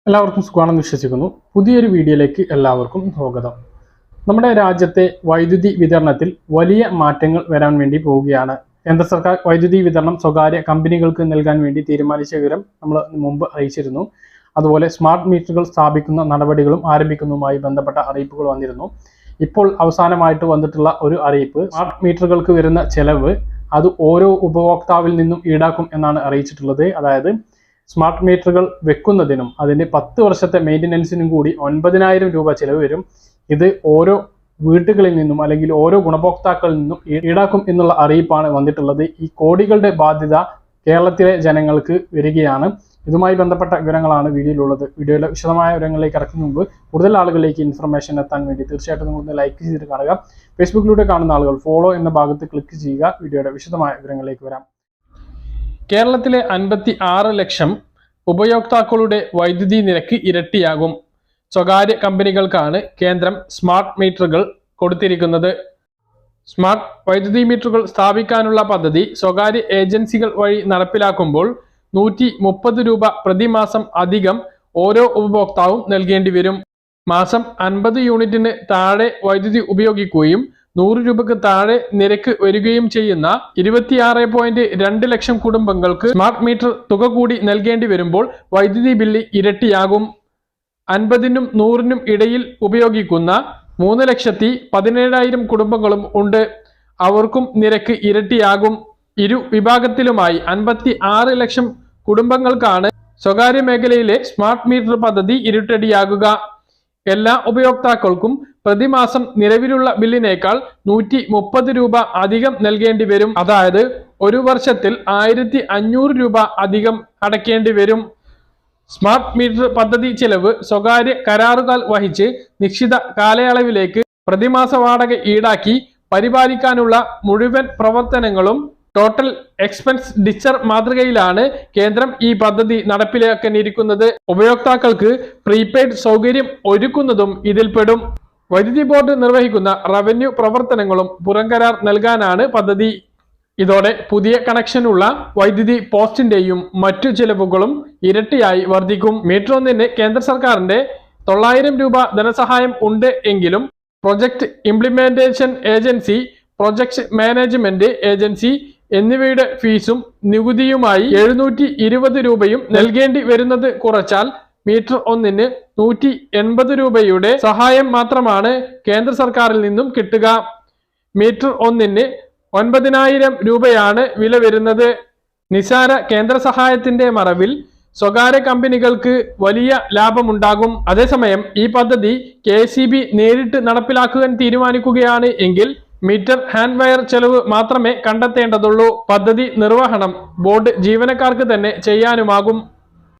എല്ലാവർക്കും സുഖമാണെന്ന് വിശ്വസിക്കുന്നു. പുതിയൊരു വീഡിയോയിലേക്ക് എല്ലാവർക്കും സ്വാഗതം. നമ്മുടെ രാജ്യത്തെ വൈദ്യുതി വിതരണത്തിൽ വലിയ മാറ്റങ്ങൾ വരാൻ വേണ്ടി പോവുകയാണ്. കേന്ദ്ര സർക്കാർ വൈദ്യുതി വിതരണം സ്വകാര്യ കമ്പനികൾക്ക് നൽകാൻ വേണ്ടി തീരുമാനിച്ച വിവരം നമ്മൾ മുമ്പ് അറിയിച്ചിരുന്നു. അതുപോലെ സ്മാർട്ട് മീറ്ററുകൾ സ്ഥാപിക്കുന്ന നടപടികളും ആരംഭിക്കുന്നതുമായി ബന്ധപ്പെട്ട അറിയിപ്പുകൾ വന്നിരുന്നു. ഇപ്പോൾ അവസാനമായിട്ട് വന്നിട്ടുള്ള ഒരു അറിയിപ്പ്, സ്മാർട്ട് മീറ്ററുകൾക്ക് വരുന്ന ചെലവ് അത് ഓരോ ഉപഭോക്താവിൽ നിന്നും ഈടാക്കും എന്നാണ് അറിയിച്ചിട്ടുള്ളത്. അതായത് സ്മാർട്ട് മീറ്ററുകൾ വെക്കുന്നതിനും അതിൻ്റെ 10 വർഷത്തെ മെയിൻ്റനൻസിനും കൂടി 9,000 രൂപ ചിലവ് വരും. ഇത് ഓരോ വീട്ടുകളിൽ നിന്നും അല്ലെങ്കിൽ ഓരോ ഗുണഭോക്താക്കളിൽ നിന്നും ഈടാക്കും എന്നുള്ള അറിയിപ്പാണ് വന്നിട്ടുള്ളത്. ഈ കോടികളുടെ ബാധ്യത കേരളത്തിലെ ജനങ്ങൾക്ക് വരികയാണ്. ഇതുമായി ബന്ധപ്പെട്ട വിവരങ്ങളാണ് വീഡിയോയിലുള്ളത്. വീഡിയോയിലെ വിശദമായ വിവരങ്ങളിലേക്ക് കടക്കുന്ന മുമ്പ് കൂടുതൽ ആളുകളിലേക്ക് ഇൻഫർമേഷൻ എത്താൻ വേണ്ടി തീർച്ചയായിട്ടും നിങ്ങളൊന്ന് ലൈക്ക് ചെയ്തിട്ട് കാണുക. ഫേസ്ബുക്കിലൂടെ കാണുന്ന ആളുകൾ ഫോളോ എന്ന ഭാഗത്ത് ക്ലിക്ക് ചെയ്യുക. വീഡിയോയുടെ വിശദമായ വിവരങ്ങളിലേക്ക് വരാം. കേരളത്തിലെ 56 ലക്ഷം ഉപയോക്താക്കളുടെ വൈദ്യുതി നിരക്ക് ഇരട്ടിയാകും. സ്വകാര്യ കമ്പനികൾക്കാണ് കേന്ദ്രം സ്മാർട്ട് മീറ്ററുകൾ കൊടുത്തിരിക്കുന്നത്. സ്മാർട്ട് വൈദ്യുതി മീറ്ററുകൾ സ്ഥാപിക്കാനുള്ള പദ്ധതി സ്വകാര്യ ഏജൻസികൾ വഴി നടപ്പിലാക്കുമ്പോൾ 130 രൂപ പ്രതിമാസം അധികം ഓരോ ഉപഭോക്താവും നൽകേണ്ടി വരും. മാസം 50 യൂണിറ്റിന് താഴെ വൈദ്യുതി ഉപയോഗിക്കുകയും 100 രൂപക്ക് താഴെ നിരക്ക് വരികയും ചെയ്യുന്ന 26.2 ലക്ഷം കുടുംബങ്ങൾക്ക് സ്മാർട്ട് മീറ്റർ തുക കൂടി നൽകേണ്ടി വരുമ്പോൾ വൈദ്യുതി ബില്ല് ഇരട്ടിയാകും. 50നും 100നും ഇടയിൽ ഉപയോഗിക്കുന്ന 3,17,000 കുടുംബങ്ങളും ഉണ്ട്. അവർക്കും നിരക്ക് ഇരട്ടിയാകും. ഇരു വിഭാഗത്തിലുമായി 56 ലക്ഷം കുടുംബങ്ങൾക്കാണ് സ്വകാര്യ മേഖലയിലെ സ്മാർട്ട് മീറ്റർ പദ്ധതി ഇരുട്ടടിയാകുക. എല്ലാ ഉപയോക്താക്കൾക്കും പ്രതിമാസം നിലവിലുള്ള ബില്ലിനേക്കാൾ 130 രൂപ അധികം നൽകേണ്ടി വരും. അതായത് ഒരു വർഷത്തിൽ 1,500 രൂപ അധികം അടയ്ക്കേണ്ടി വരും. സ്മാർട്ട് മീറ്റർ പദ്ധതി ചെലവ് സ്വകാര്യ കരാറുകാർ വഹിച്ച് നിശ്ചിത കാലയളവിലേക്ക് പ്രതിമാസ വാടക ഈടാക്കി പരിപാലിക്കാനുള്ള മുഴുവൻ പ്രവർത്തനങ്ങളും ടോട്ടൽ എക്സ്പെൻസ് ഡിച്ചർ മാതൃകയിലാണ് കേന്ദ്രം ഈ പദ്ധതി നടപ്പിലാക്കാനിരിക്കുന്നത്. ഉപയോക്താക്കൾക്ക് പ്രീപെയ്ഡ് സൗകര്യം ഒരുക്കുന്നതും ഇതിൽപ്പെടും. വൈദ്യുതി ബോർഡ് നിർവഹിക്കുന്ന റവന്യൂ പ്രവർത്തനങ്ങളും പുറംകരാർ നൽകാനാണ് പദ്ധതി. ഇതോടെ പുതിയ കണക്ഷനുള്ള വൈദ്യുതി പോസ്റ്റിന്റെയും മറ്റു ചെലവുകളും ഇരട്ടിയായി വർദ്ധിക്കും. മീറ്റർ ഒന്നിന് കേന്ദ്ര സർക്കാരിന്റെ 900 രൂപ ധനസഹായം ഉണ്ട് എങ്കിലും project implementation agency, project management agency എന്നിവയുടെ ഫീസും നികുതിയുമായി 720 രൂപയും നൽകേണ്ടി വരുന്നത് കുറച്ചാൽ മീറ്റർ ഒന്നിന് 180 രൂപയുടെ സഹായം മാത്രമാണ് കേന്ദ്ര സർക്കാരിൽ നിന്നും കിട്ടുക. മീറ്റർ ഒന്നിന് 9,000 രൂപയാണ് വില വരുന്നത്. നിസാര കേന്ദ്ര സഹായത്തിന്റെ മറവിൽ സ്വകാര്യ കമ്പനികൾക്ക് വലിയ ലാഭമുണ്ടാകും. അതേസമയം ഈ പദ്ധതി KEB നേരിട്ട് നടപ്പിലാക്കുവാൻ തീരുമാനിക്കുകയാണ് എങ്കിൽ മീറ്റർ ഹാൻഡ് വയർ ചെലവ് മാത്രമേ കണ്ടെത്തേണ്ടതുള്ളൂ. പദ്ധതി നിർവഹണം ബോർഡ് ജീവനക്കാർക്ക് തന്നെ ചെയ്യാനുമാകും.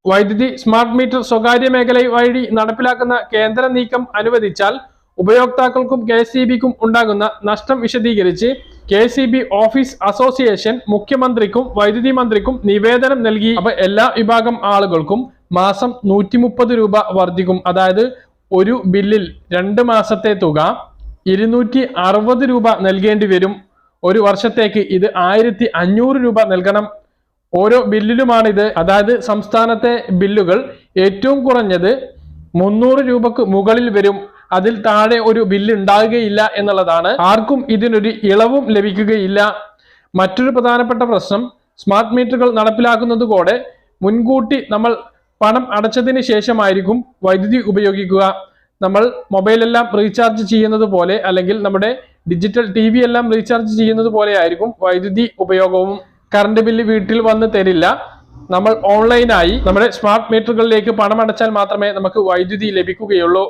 വൈദ്യുതി സ്മാർട്ട് മീറ്റർ സ്വകാര്യ മേഖല വഴി നടപ്പിലാക്കുന്ന കേന്ദ്ര നീക്കം അനുവദിച്ചാൽ ഉപയോക്താക്കൾക്കും KEBക്കും ഉണ്ടാകുന്ന നഷ്ടം വിശദീകരിച്ച് KEB ഓഫീസ് അസോസിയേഷൻ മുഖ്യമന്ത്രിക്കും വൈദ്യുതി മന്ത്രിക്കും നിവേദനം നൽകി. അപ്പൊ എല്ലാ വിഭാഗം ആളുകൾക്കും മാസം 130 രൂപ വർദ്ധിക്കും. അതായത് ഒരു ബില്ലിൽ 2 മാസത്തെ തുക 260 രൂപ നൽകേണ്ടി വരും. ഒരു വർഷത്തേക്ക് ഇത് 1,500 രൂപ നൽകണം. ഓരോ ബില്ലിലുമാണിത്. അതായത് സംസ്ഥാനത്തെ ബില്ലുകൾ ഏറ്റവും കുറഞ്ഞത് 300 രൂപക്ക് മുകളിൽ വരും. അതിൽ താഴെ ഒരു ബില്ല് ഉണ്ടാകുകയില്ല എന്നുള്ളതാണ്. ആർക്കും ഇതിനൊരു ഇളവും ലഭിക്കുകയില്ല. മറ്റൊരു പ്രധാനപ്പെട്ട പ്രശ്നം, സ്മാർട്ട് മീറ്ററുകൾ നടപ്പിലാക്കുന്നതോടെ മുൻകൂട്ടി നമ്മൾ പണം അടച്ചതിന് ശേഷമായിരിക്കും വൈദ്യുതി ഉപയോഗിക്കുക. നമ്മൾ മൊബൈലെല്ലാം റീചാർജ് ചെയ്യുന്നത് പോലെ അല്ലെങ്കിൽ നമ്മുടെ ഡിജിറ്റൽ TV എല്ലാം റീചാർജ് ചെയ്യുന്നത് പോലെ ആയിരിക്കും വൈദ്യുതി ഉപയോഗവും. കറണ്ട് ബില്ല് വീട്ടിൽ വന്ന് തരില്ല. നമ്മൾ ഓൺലൈനായി നമ്മുടെ സ്മാർട്ട് മീറ്ററുകളിലേക്ക് പണം അടച്ചാൽ മാത്രമേ നമുക്ക് വൈദ്യുതി ലഭിക്കുകയുള്ളൂ.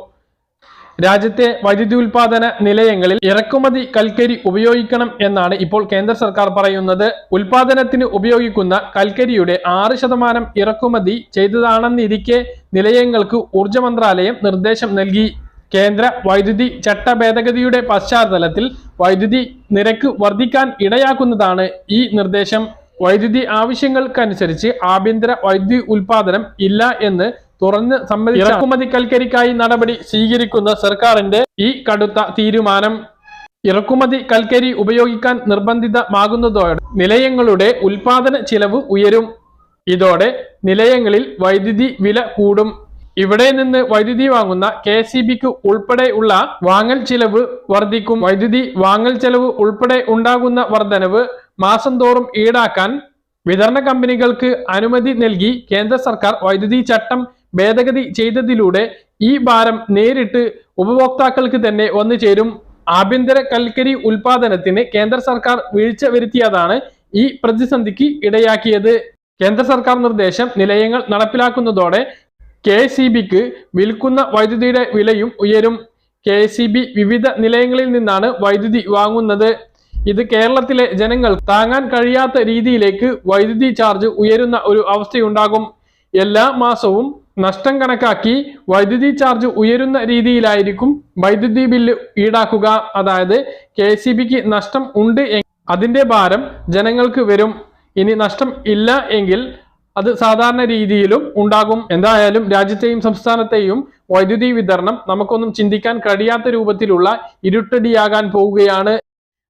രാജ്യത്തെ വൈദ്യുതി ഉൽപാദന നിലയങ്ങളിൽ ഇറക്കുമതി കൽക്കരി ഉപയോഗിക്കണം എന്നാണ് ഇപ്പോൾ കേന്ദ്ര സർക്കാർ പറയുന്നത്. ഉൽപാദനത്തിന് ഉപയോഗിക്കുന്ന കൽക്കരിയുടെ 6% ഇറക്കുമതി ചെയ്തതാണെന്നിരിക്കെ നിലയങ്ങൾക്ക് ഊർജ മന്ത്രാലയം നിർദ്ദേശം നൽകി. കേന്ദ്ര വൈദ്യുതി ചട്ട ഭേദഗതിയുടെ പശ്ചാത്തലത്തിൽ വൈദ്യുതി നിരക്ക് വർദ്ധിക്കാൻ ഇടയാക്കുന്നതാണ് ഈ നിർദ്ദേശം. വൈദ്യുതി ആവശ്യങ്ങൾക്കനുസരിച്ച് ആഭ്യന്തര വൈദ്യുതി ഉൽപാദനം ഇല്ല എന്ന് തുറന്ന് സമ്മതിച്ച ഇറക്കുമതി കൽക്കരിക്കായി നടപടി സ്വീകരിക്കുന്ന സർക്കാരിന്റെ ഈ കടുത്ത തീരുമാനം ഇറക്കുമതി കൽക്കരി ഉപയോഗിക്കാൻ നിർബന്ധിതമാകുന്നതോടെ നിലയങ്ങളുടെ ഉൽപാദന ചിലവ് ഉയരും. ഇതോടെ നിലയങ്ങളിൽ വൈദ്യുതി വില കൂടും. ഇവിടെ നിന്ന് വൈദ്യുതി വാങ്ങുന്ന KSEBിക്ക് ഉൾപ്പെടെയുള്ള വാങ്ങൽ ചെലവ് വർദ്ധിക്കും. വൈദ്യുതി വാങ്ങൽ ചെലവ് ഉൾപ്പെടെ ഉണ്ടാകുന്ന വർധനവ് മാസം തോറും ഈടാക്കാൻ വിതരണ കമ്പനികൾക്ക് അനുമതി നൽകി കേന്ദ്ര സർക്കാർ വൈദ്യുതി ചട്ടം ഭേദഗതി ചെയ്തതിലൂടെ ഈ ഭാരം നേരിട്ട് ഉപഭോക്താക്കൾക്ക് തന്നെ വന്നു ചേരും. ആഭ്യന്തര കൽക്കരി ഉൽപാദനത്തിന് കേന്ദ്ര സർക്കാർ വീഴ്ച വരുത്തിയതാണ് ഈ പ്രതിസന്ധിക്ക് ഇടയാക്കിയത്. കേന്ദ്ര സർക്കാർ നിർദ്ദേശം നിലയങ്ങൾ നടപ്പിലാക്കുന്നതോടെ KSEBിക്ക് വിൽക്കുന്ന വൈദ്യുതിയുടെ വിലയും ഉയരും. KSEB വിവിധ നിലയങ്ങളിൽ നിന്നാണ് വൈദ്യുതി വാങ്ങുന്നത്. ഇത് കേരളത്തിലെ ജനങ്ങൾ താങ്ങാൻ കഴിയാത്ത രീതിയിലേക്ക് വൈദ്യുതി ചാർജ് ഉയരുന്ന ഒരു അവസ്ഥയുണ്ടാകും. എല്ലാ മാസവും നഷ്ടം കണക്കാക്കി വൈദ്യുതി ചാർജ് ഉയരുന്ന രീതിയിലായിരിക്കും വൈദ്യുതി ബില്ല് ഈടാക്കുക. അതായത് KSEBിക്ക് നഷ്ടം ഉണ്ട് അതിന്റെ ഭാരം ജനങ്ങൾക്ക് വരും. ഇനി നഷ്ടം ഇല്ല എങ്കിൽ അത് സാധാരണ രീതിയിലും ഉണ്ടാകും. എന്തായാലും രാജ്യത്തെയും സംസ്ഥാനത്തെയും വൈദ്യുതി വിതരണം നമുക്കൊന്നും ചിന്തിക്കാൻ കഴിയാത്ത രൂപത്തിലുള്ള ഇരുട്ടടിയാകാൻ പോവുകയാണ്.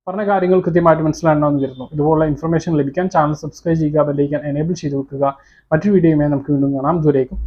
പറഞ്ഞ കാര്യങ്ങൾ കൃത്യമായിട്ട് മനസ്സിലാണെന്ന് കരുതുന്നു. ഇതുപോലുള്ള ഇൻഫർമേഷൻ ലഭിക്കാൻ ചാനൽ സബ്സ്ക്രൈബ് ചെയ്യുക, ബെല്ലൈക്കൺ എനേബിൾ ചെയ്ത് വെക്കുക. മറ്റൊരു വീഡിയോയുമായി നമുക്ക് വീണ്ടും കാണാം. ദൂരേക്കും.